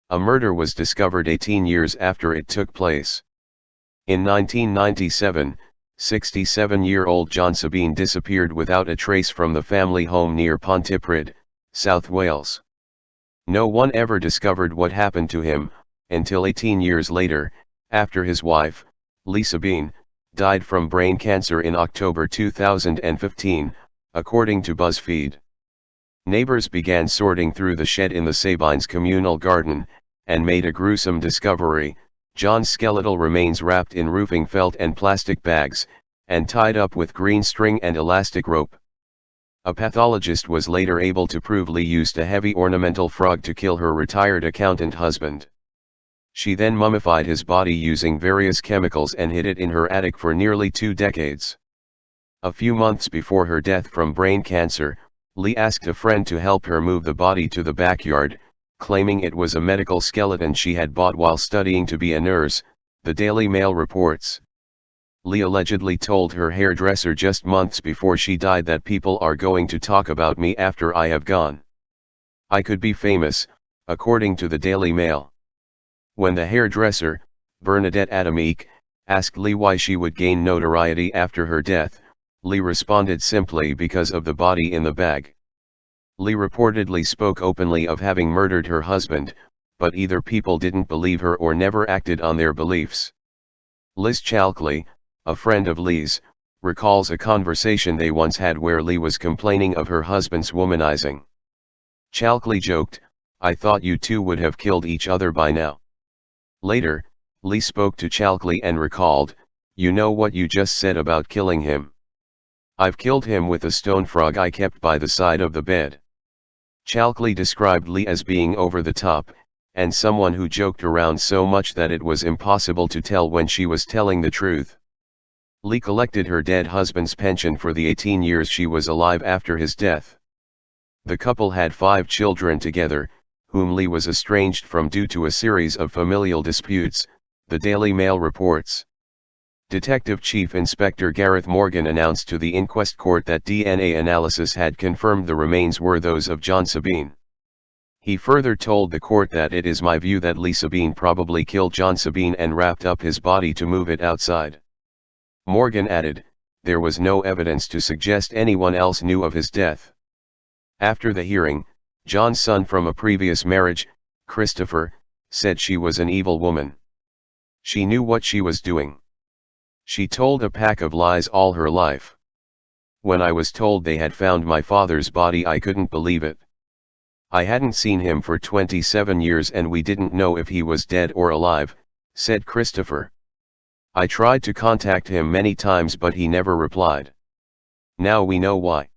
A murder was discovered 18 years after it took place. In 1997, 67-year-old John Sabine disappeared without a trace from the family home near Pontypridd, South Wales. No one ever discovered what happened to him, until 18 years later, after his wife, Lee Sabine, died from brain cancer in October 2015, according to BuzzFeed. Neighbors began sorting through the shed in the Sabines' communal garden, and made a gruesome discovery: John's skeletal remains wrapped in roofing felt and plastic bags, and tied up with green string and elastic rope. A pathologist was later able to prove Lee used a heavy ornamental frog to kill her retired accountant husband. She then mummified his body using various chemicals and hid it in her attic for nearly 2 decades. A few months before her death from brain cancer, Lee asked a friend to help her move the body to the backyard, claiming it was a medical skeleton she had bought while studying to be a nurse, the Daily Mail reports. Lee allegedly told her hairdresser just months before she died that people are going to talk about me after I have gone. I could be famous, according to the Daily Mail. When the hairdresser, Bernadette Adamique, asked Lee why she would gain notoriety after her death, Lee responded simply because of the body in the bag. Lee reportedly spoke openly of having murdered her husband, but either people didn't believe her or never acted on their beliefs. Liz Chalkley, a friend of Lee's, recalls a conversation they once had where Lee was complaining of her husband's womanizing. Chalkley joked, "I thought you two would have killed each other by now." Later, Lee spoke to Chalkley and recalled, "You know what you just said about killing him? I've killed him with a stone frog I kept by the side of the bed." Chalkley described Lee as being over the top, and someone who joked around so much that it was impossible to tell when she was telling the truth. Lee collected her dead husband's pension for the 18 years she was alive after his death. The couple had 5 children together, whom Lee was estranged from due to a series of familial disputes, the Daily Mail reports. Detective Chief Inspector Gareth Morgan announced to the inquest court that DNA analysis had confirmed the remains were those of John Sabine. He further told the court that "It is my view that Lee Sabine probably killed John Sabine and wrapped up his body to move it outside." Morgan added, "There was no evidence to suggest anyone else knew of his death." After the hearing, John's son from a previous marriage, Christopher, said she was an evil woman. "She knew what she was doing. She told a pack of lies all her life. When I was told they had found my father's body, I couldn't believe it. I hadn't seen him for 27 years and we didn't know if he was dead or alive," said Christopher. "I tried to contact him many times but he never replied. Now we know why."